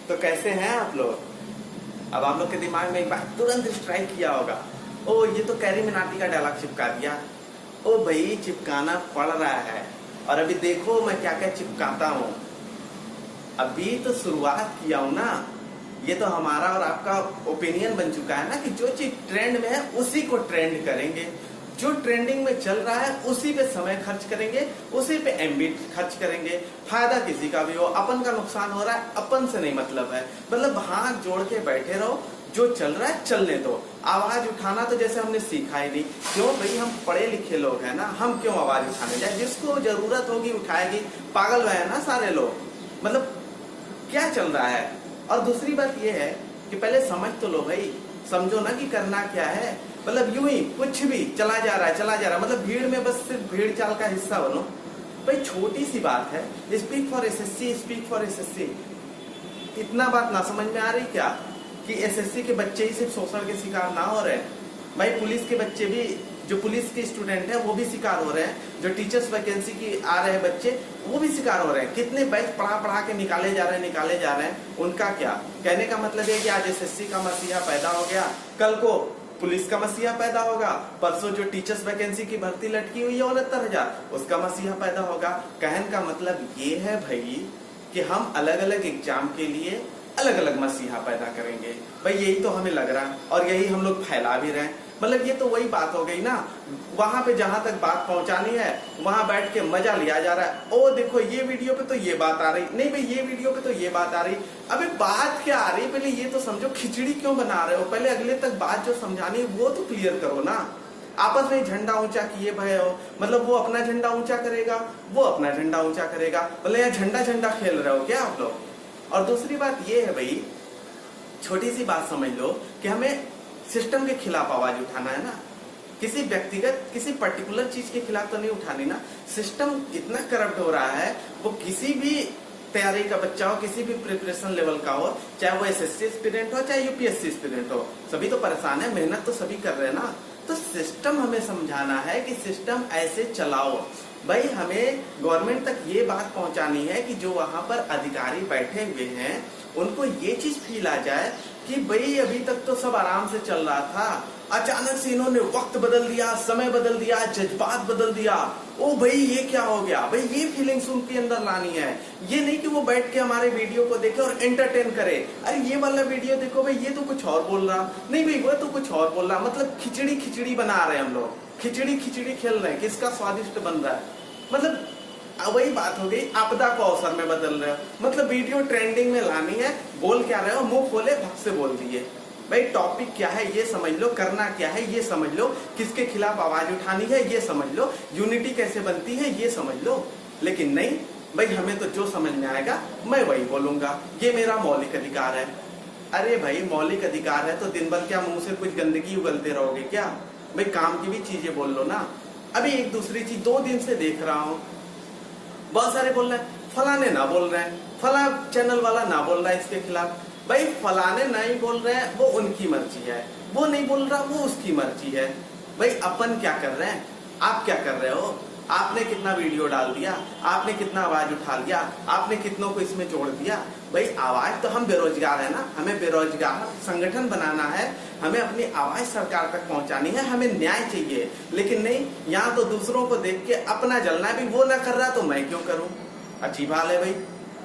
तो कैसे हैं आप लोग? अब आप लोग के दिमाग में एक बार तुरंत स्ट्राइक किया होगा, ओ ये तो कैरी मिनाटी का डायलॉग चिपका दिया। ओ भाई चिपकाना पड़ रहा है, और अभी देखो मैं क्या क्या चिपकाता हूँ। अभी तो शुरुआत किया हूँ ना। ये तो हमारा और आपका ओपिनियन बन चुका है ना कि जो चीज ट्रेंड में है उसी को ट्रेंड करेंगे, जो ट्रेंडिंग में चल रहा है उसी पे समय खर्च करेंगे, उसी पे एमबी खर्च करेंगे। फायदा किसी का भी हो, अपन का नुकसान हो रहा है अपन से नहीं मतलब है। मतलब हाथ जोड़ के बैठे रहो, जो चल रहा है चलने दो। आवाज उठाना तो जैसे हमने सीखा ही नहीं। क्यों भाई, हम पढ़े लिखे लोग हैं ना, हम क्यों आवाज उठाने जाए? जिसको जरूरत होगी उठाएगी। पागल है ना सारे लोग। मतलब क्या चल रहा है। और दूसरी बात यह है कि पहले समझ तो लो भाई, समझो ना कि करना क्या है। मतलब यूं ही कुछ भी चला जा रहा है। मतलब भीड़ में बस सिर्फ भीड़ चाल का हिस्सा बनो भाई। छोटी सी बात है, speak for SSC, speak for SSC. इतना बात ना समझ में आ रही क्या कि एसएससी के बच्चे ही सिर्फ शोषण के शिकार ना हो रहे हैं भाई, पुलिस के बच्चे भी, जो पुलिस के स्टूडेंट हैं वो भी शिकार हो रहे हैं। जो टीचर्स वैकेंसी की आ रहे हैं बच्चे वो भी शिकार हो रहे हैं। कितने बैच पढ़ा के निकाले जा रहे हैं। उनका क्या कहने का मतलब है कि आज एसएससी का मसीहा पैदा हो गया, कल को पुलिस का मसीहा पैदा होगा, परसों जो टीचर्स वैकेंसी की भर्ती लटकी हुई है 69,000 उसका मसीहा पैदा होगा। कहने का मतलब ये है भाई कि हम अलग अलग एग्जाम के लिए अलग अलग मसीहा पैदा करेंगे भाई। यही तो हमें लग रहा है और यही हम लोग फैला भी रहे हैं। मतलब ये तो वही बात हो गई ना, वहां पे जहां तक बात पहुंचानी है वहां बैठ के मजा लिया जा रहा है। ओ देखो ये वीडियो पे तो ये बात आ रही, नहीं भाई ये वीडियो पे तो ये बात आ रही। अबे बात क्या आ रही, पहले ये तो समझो। खिचड़ी क्यों बना रहे हो? पहले अगले तक बात जो समझानी है वो तो क्लियर करो ना। आपस में झंडा ऊंचा किए भय हो, मतलब वो अपना झंडा ऊंचा करेगा, वो अपना झंडा ऊंचा करेगा। मतलब यहाँ झंडा खेल रहे हो क्या आप लोग? और दूसरी बात ये है भाई, छोटी सी बात समझ लो कि हमें सिस्टम के खिलाफ आवाज उठाना है ना, किसी व्यक्तिगत किसी पर्टिकुलर चीज के खिलाफ तो नहीं उठानी ना। सिस्टम इतना करप्ट हो रहा है, वो किसी भी तैयारी का बच्चा हो, किसी भी प्रिपरेशन लेवल का हो, चाहे वो एसएससी एस्पिरेंट हो चाहे यूपीएससी एस्पिरेंट हो, सभी तो परेशान है। मेहनत तो सभी कर रहे हैं ना। तो सिस्टम हमें समझाना है कि सिस्टम ऐसे चलाओ भाई। हमें गवर्नमेंट तक ये बात पहुंचानी है कि जो वहां पर अधिकारी बैठे हुए हैं उनको ये चीज फील आ जाए कि भाई अभी तक तो सब आराम से चल रहा था, अचानक से इन्होंने वक्त बदल दिया, समय बदल दिया, जज्बात बदल दिया। ओ भाई ये क्या हो गया भाई, ये फीलिंग्स उनके अंदर लानी है। ये नहीं कि वो बैठ के हमारे वीडियो को देखे और एंटरटेन करे। अरे ये वाला वीडियो देखो भाई, ये तो कुछ और बोल रहा, नहीं भाई वो तो कुछ और बोल रहा। मतलब खिचड़ी बना रहे हैं हम लोग, खिचड़ी खेल रहे हैं, किसका स्वादिष्ट बन रहा है। मतलब वही बात हो गई, आपदा को अवसर में बदल रहे हो। मतलब वीडियो ट्रेंडिंग में लानी है, बोल क्या रहे हो, मुंह खोले भग से बोल दिए। भाई टॉपिक क्या है ये समझ लो, करना क्या है ये समझ लो, किसके खिलाफ आवाज उठानी है ये समझ लो, यूनिटी कैसे बनती है ये समझ लो। लेकिन नहीं भाई, हमें तो जो समझ में आएगा मैं वही बोलूंगा, ये मेरा मौलिक अधिकार है। अरे भाई मौलिक अधिकार है तो दिन भर क्या मुंह से कुछ गंदगी उगलते रहोगे क्या? भाई काम की भी चीजें बोल लो ना। अभी एक दूसरी चीज 2 दिन से देख रहा हूँ, बहुत सारे बोल रहे हैं फलाने ना बोल रहे हैं, फला चैनल वाला ना बोल रहा है इसके खिलाफ। भाई फलाने नहीं बोल रहे हैं वो उनकी मर्जी है, वो नहीं बोल रहा वो उसकी मर्जी है। भाई अपन क्या कर रहे हैं, आप क्या कर रहे हो? आपने कितना वीडियो डाल दिया, आपने कितना आवाज उठा लिया, आपने कितनों को इसमें जोड़ दिया। भाई आवाज तो हम बेरोजगार है ना, हमें बेरोजगार संगठन बनाना है, हमें अपनी आवाज सरकार तक पहुंचानी है, हमें न्याय चाहिए। लेकिन नहीं, यहाँ तो दूसरों को देख के अपना जलना भी, वो ना कर रहा तो मैं क्यों करूं? अजीब हाल है भाई।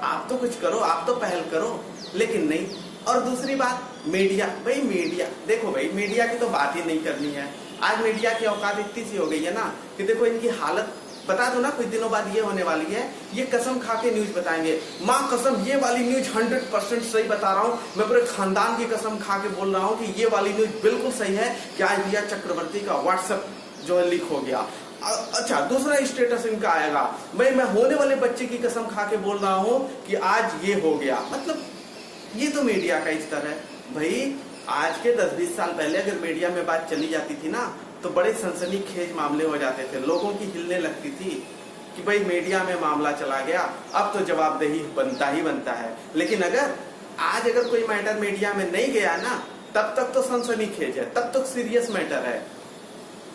आप तो कुछ करो, आप तो पहल करो, लेकिन नहीं। और दूसरी बात मीडिया, भाई मीडिया देखो भाई, मीडिया की तो बात ही नहीं करनी है। आज मीडिया की औकात इतनी सी हो गई है ना कि देखो इनकी हालत बता दो ना, कुछ दिनों बाद ये होने वाली है, ये कसम खा के न्यूज बताएंगे, माँ कसम ये वाली न्यूज 100% सही बता रहा हूँ, मैं पूरे खानदान की कसम खा के बोल रहा हूँ कि ये वाली न्यूज बिल्कुल सही है कि आज रिया चक्रवर्ती का व्हाट्सएप जो है लीक हो गया। अच्छा दूसरा स्टेटस इनका आएगा, भाई मैं होने वाले बच्चे की कसम खा के बोल रहा हूँ कि आज ये हो गया। मतलब ये तो मीडिया का स्तर है भाई। आज के 10-20 साल पहले अगर मीडिया में बात चली जाती थी ना तो बड़े सनसनीखेज मामले हो जाते थे, लोगों की हिलने लगती थी कि भाई मीडिया में मामला चला गया, अब तो जवाबदेही बनता ही बनता है। लेकिन अगर कोई मैटर मीडिया में नहीं गया ना, तब तक तो सनसनीखेज है, तब तक सीरियस मैटर है।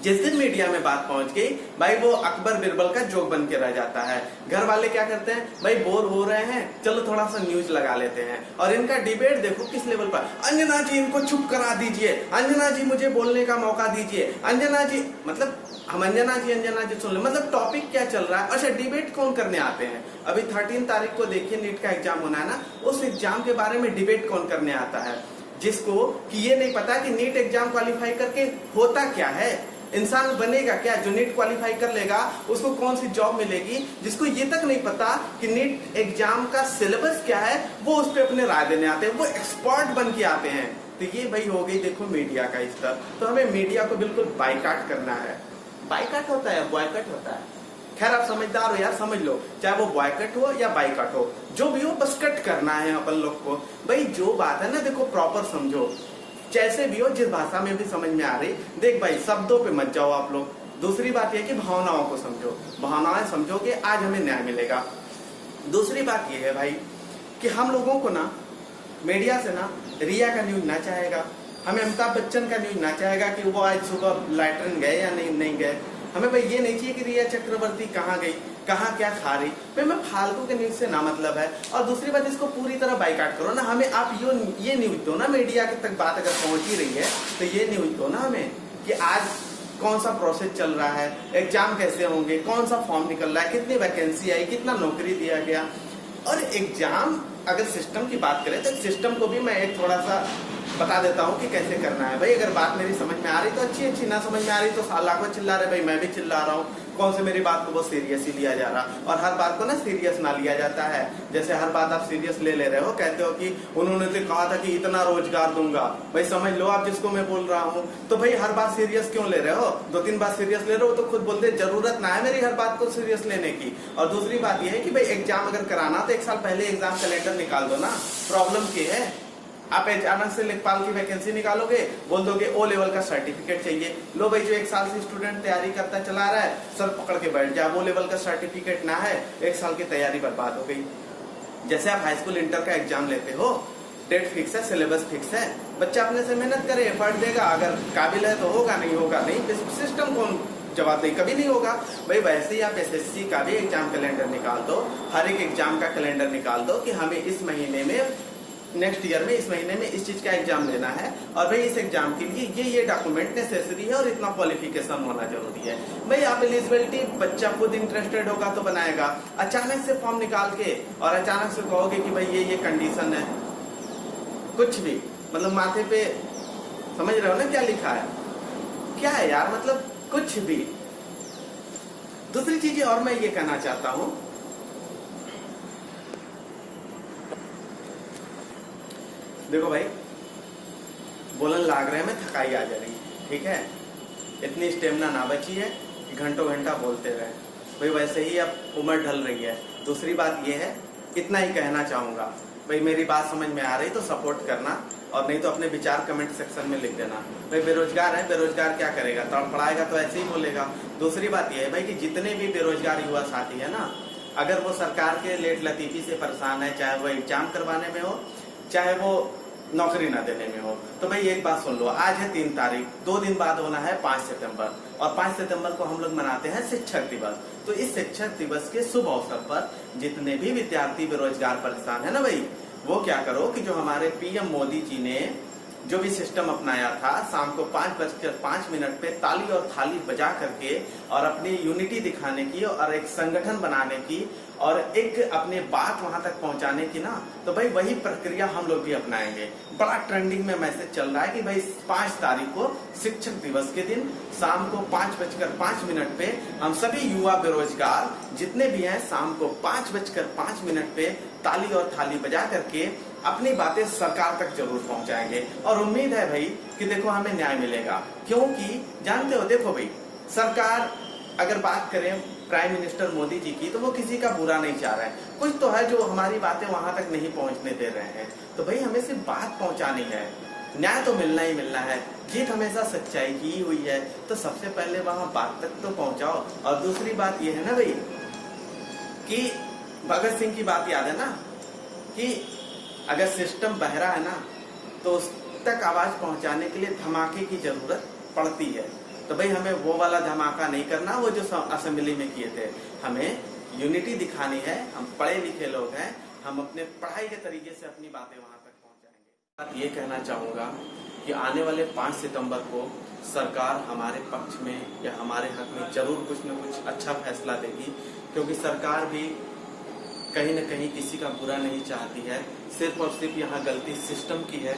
जिस दिन मीडिया में बात पहुंच गई भाई, वो अकबर बिरबल का जोक बन के रह जाता है। घर वाले क्या करते हैं भाई, बोर हो रहे हैं, चलो थोड़ा सा न्यूज लगा लेते हैं। और इनका डिबेट देखो किस लेवल पर, अंजना जी इनको चुप करा दीजिए, अंजना जी मुझे बोलने का मौका दीजिए, अंजना जी, मतलब हम अंजना जी सुन ले, मतलब टॉपिक क्या चल रहा है। अच्छा, डिबेट कौन करने आते हैं? अभी 13 तारीख को देखिए नीट का एग्जाम होना है ना, उस एग्जाम के बारे में डिबेट कौन करने आता है? जिसको कि ये नहीं पता कि नीट एग्जाम क्वालिफाई करके होता क्या है, इंसान बनेगा क्या। जो नीट क्वालिफाई कर लेगा उसको कौन सी जॉब मिलेगी, जिसको ये तक नहीं पता कि नीट एग्जाम का सिलेबस क्या है, वो उस पर अपने राय देने आते हैं, वो एक्सपर्ट बन के आते हैं। तो ये भाई हो गई देखो मीडिया का स्तर। तो हमें मीडिया को बिल्कुल बाइकाट करना है। बाइकाट होता है, बॉयकट होता है। खैर आप समझदार हो यार, समझ लो, चाहे वो बॉयकट हो या बाइकाट हो, जो भी हो बस कट करना है अपन लोग को। भाई जो बात है ना, देखो प्रॉपर समझो, जैसे भी हो, जिस भाषा में भी समझ में आ रही, देख भाई शब्दों पे मत जाओ आप लोग। दूसरी बात यह कि भावनाओं को समझो, भावनाएं समझोगे आज हमें न्याय मिलेगा। दूसरी बात यह है भाई कि हम लोगों को ना मीडिया से ना रिया का न्यूज ना चाहेगा, हमें अमिताभ बच्चन का न्यूज ना चाहेगा कि वो आज सुबह लैट्रिन गए या नहीं गए। हमें भाई ये नहीं चाहिए कि रिया चक्रवर्ती कहाँ गई, कहाँ क्या खा रही। भाई मैं फालतू के न्यूज से ना मतलब है। और दूसरी बात, इसको पूरी तरह बाइकाट करो ना। हमें आप ये न्यूज दो ना, मीडिया तक बात अगर पहुंच ही रही है तो ये न्यूज दो ना हमें कि आज कौन सा प्रोसेस चल रहा है, एग्जाम कैसे होंगे, कौन सा फॉर्म निकल रहा है, कितनी वैकेंसी आई, कितना नौकरी दिया गया। और एग्जाम अगर सिस्टम की बात करें तो सिस्टम को भी मैं एक थोड़ा सा बता देता हूँ कि कैसे करना है। भाई अगर बात मेरी समझ में आ रही तो अच्छी, ना समझ में आ रही तो लाखों चिल्ला रहे, भाई मैं भी चिल्ला रहा हूँ, कौन से मेरी बात को बहुत सीरियस ही लिया जा रहा। और हर बात को ना सीरियस ना लिया जाता है। जैसे हर बात आप सीरियस ले रहे हो, कहते हो कि उन्होंने तो कहा था कि इतना रोजगार दूंगा। भाई समझ लो आप जिसको मैं बोल रहा हूँ। तो भाई हर बात सीरियस क्यों ले रहे हो? 2-3 बात सीरियस ले रहे हो तो खुद बोलते जरूरत ना है मेरी हर बात को सीरियस लेने की। और दूसरी बात यह है कि भाई एग्जाम अगर कराना तो 1 साल पहले एग्जाम कैलेंडर निकाल दो ना। प्रॉब्लम क्या है, आप अचानक से लेखपाल की वैकेंसी निकालोगे, बोल दोगे ओ लेवल का सर्टिफिकेट चाहिए। लो भाई जो 1 साल से स्टूडेंट तैयारी करता चला रहा है, सर पकड़ के बैठ जा, वो लेवल का सर्टिफिकेट ना है, 1 साल की तैयारी बर्बाद हो गई। जैसे आप हाई स्कूल इंटर का एग्जाम लेते हो, डेट फिक्स है, सिलेबस फिक्स है, बच्चा अपने से मेहनत करे, एफर्ट देगा, अगर काबिल है तो होगा, नहीं होगा नहीं। सिस्टम कौन जवाब नहीं, कभी नहीं होगा। भाई वैसे ही आप एसएससी का भी एग्जाम कैलेंडर निकाल दो, हर एक एग्जाम का कैलेंडर निकाल दो कि हमें इस महीने में, नेक्स्ट ईयर में, इस महीने में इस चीज का एग्जाम लेना है। और भाई इस एग्जाम के लिए ये डॉक्यूमेंट नेसेसरी है और इतना क्वालिफिकेशन होना जरूरी है। भाई आप एलिजिबिलिटी, बच्चा खुद इंटरेस्टेड होगा तो बनाएगा। अचानक से फॉर्म निकाल के और अचानक से कहोगे कि भाई ये कंडीशन है, कुछ भी मतलब माथे पे, समझ रहे हो ना क्या लिखा है, क्या है यार, मतलब कुछ भी। दूसरी चीज और मैं ये कहना चाहता हूं, देखो भाई बोलन लाग रहे हैं, मैं थकाई आ जा रही है, ठीक है, इतनी स्टेमिना ना बची है कि घंटों घंटा बोलते रहे। भाई वैसे ही अब उम्र ढल रही है। दूसरी बात ये है, इतना ही कहना चाहूंगा, भाई मेरी बात समझ में आ रही तो सपोर्ट करना, और नहीं तो अपने विचार कमेंट सेक्शन में लिख देना। भाई बेरोजगार है, बेरोजगार क्या करेगा, तड़फड़ाएगा तो ऐसे ही बोलेगा। दूसरी बात यह है भाई कि जितने भी बेरोजगार युवा साथी है ना, अगर वो सरकार के लेट लतीफी से परेशान है, चाहे वो एग्जाम करवाने में हो, चाहे वो नौकरी ना देने में हो, तो भाई एक बात सुन लो, आज है 3 तारीख, 2 दिन बाद होना है 5 सितंबर, और 5 सितंबर को हम लोग मनाते हैं शिक्षक दिवस। तो इस शिक्षक दिवस के शुभ अवसर पर जितने भी विद्यार्थी बेरोजगार परेशान है ना भाई, वो क्या करो कि जो हमारे पीएम मोदी जी ने जो भी सिस्टम अपनाया था, शाम को 5:05 पे ताली और थाली बजा करके और अपनी यूनिटी दिखाने की और एक संगठन बनाने की और एक अपने बात वहां तक पहुंचाने की ना, तो भाई वही प्रक्रिया हम लोग भी अपनाएंगे। बड़ा ट्रेंडिंग में मैसेज चल रहा है कि भाई 5 तारीख को शिक्षक दिवस के दिन शाम को 5:05 पे हम सभी युवा बेरोजगार जितने भी हैं, शाम को 5:05 पे ताली और थाली बजा करके अपनी बातें सरकार तक जरूर पहुंचाएंगे। और उम्मीद है भाई कि देखो हमें न्याय मिलेगा, क्योंकि जानते हो, देखो भाई सरकार अगर बात करें प्राइम मिनिस्टर मोदी जी की, तो वो किसी का बुरा नहीं चाह रहे हैं, कुछ तो है जो हमारी बातें वहां तक नहीं पहुंचने दे रहे हैं। तो भाई हमें सिर्फ बात पहुंचानी है, न्याय तो मिलना ही मिलना है। जीत हमेशा सच्चाई की ही हुई है, तो सबसे पहले वहां बात तक तो पहुंचाओ। और दूसरी बात यह है ना भाई कि भगत सिंह की बात याद है ना, कि अगर सिस्टम बहरा है ना, तो उस तक आवाज पहुंचाने के लिए धमाके की जरूरत पड़ती है। तो भाई हमें वो वाला धमाका नहीं करना वो जो असेंबली में किए थे। हमें यूनिटी दिखानी है। हम पढ़े लिखे लोग हैं, हम अपने पढ़ाई के तरीके से अपनी बातें वहां तक पहुंचाएंगे। ये कहना चाहूंगा कि आने वाले 5 सितंबर को सरकार हमारे पक्ष में या हमारे हक में जरूर कुछ न कुछ अच्छा फैसला देगी, क्योंकि सरकार भी कहीं न कहीं किसी का बुरा नहीं चाहती है। सिर्फ और सिर्फ यहाँ गलती सिस्टम की है।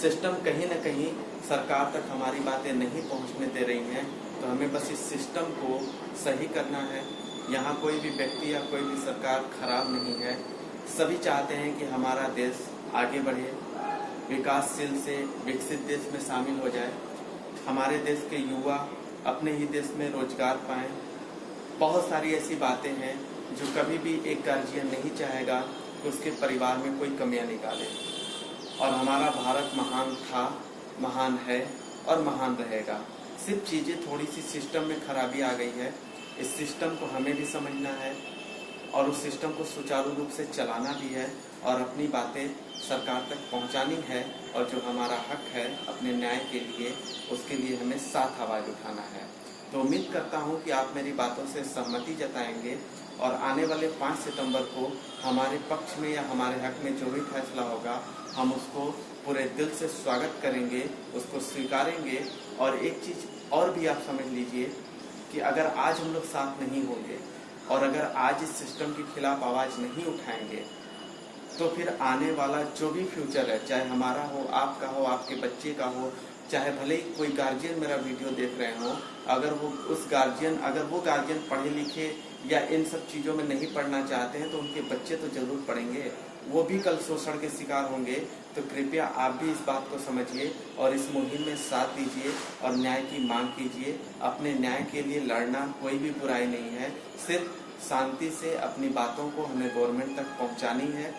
सिस्टम कहीं न कहीं सरकार तक हमारी बातें नहीं पहुँचने दे रही हैं, तो हमें बस इस सिस्टम को सही करना है। यहाँ कोई भी व्यक्ति या कोई भी सरकार खराब नहीं है। सभी चाहते हैं कि हमारा देश आगे बढ़े, विकासशील से विकसित देश में शामिल हो जाए, हमारे देश के युवा अपने ही देश में रोजगार पाएं। बहुत सारी ऐसी बातें हैं जो कभी भी एक गार्जियन नहीं चाहेगा कि उसके परिवार में कोई कमियां निकाले। और हमारा भारत महान था, महान है और महान रहेगा। सिर्फ चीज़ें थोड़ी सी सिस्टम में खराबी आ गई है। इस सिस्टम को हमें भी समझना है और उस सिस्टम को सुचारू रूप से चलाना भी है और अपनी बातें सरकार तक पहुंचानी है। और जो हमारा हक है अपने न्याय के लिए, उसके लिए हमें साथ आवाज़ उठाना है। तो उम्मीद करता हूं कि आप मेरी बातों से सहमति जताएंगे और आने वाले 5 सितंबर को हमारे पक्ष में या हमारे हक में जो भी फैसला होगा, हम उसको पूरे दिल से स्वागत करेंगे, उसको स्वीकारेंगे। और एक चीज़ और भी आप समझ लीजिए कि अगर आज हम लोग साथ नहीं होंगे और अगर आज इस सिस्टम के खिलाफ आवाज़ नहीं उठाएंगे, तो फिर आने वाला जो भी फ्यूचर है, चाहे हमारा हो, आपका हो, आपके बच्चे का हो, चाहे भले ही कोई गार्जियन मेरा वीडियो देख रहे हो, अगर वो गार्जियन पढ़े लिखे या इन सब चीज़ों में नहीं पढ़ना चाहते हैं, तो उनके बच्चे तो जरूर पढ़ेंगे। वो भी कल शोषण के शिकार होंगे। तो कृपया आप भी इस बात को समझिए और इस मुहिम में साथ दीजिए और न्याय की मांग कीजिए। अपने न्याय के लिए लड़ना कोई भी बुराई नहीं है। सिर्फ शांति से अपनी बातों को हमें गवर्नमेंट तक पहुंचानी है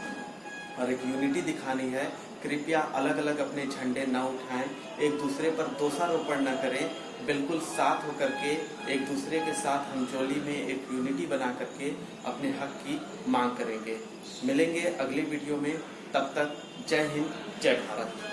और एक यूनिटी दिखानी है। कृपया अलग अलग अपने झंडे न उठाएं, एक दूसरे पर दोषारोपण न करें। बिल्कुल साथ होकर के एक दूसरे के साथ हम जोली में एक यूनिटी बना करके अपने हक की मांग करेंगे। मिलेंगे अगली वीडियो में, तब तक जय हिंद, जय भारत।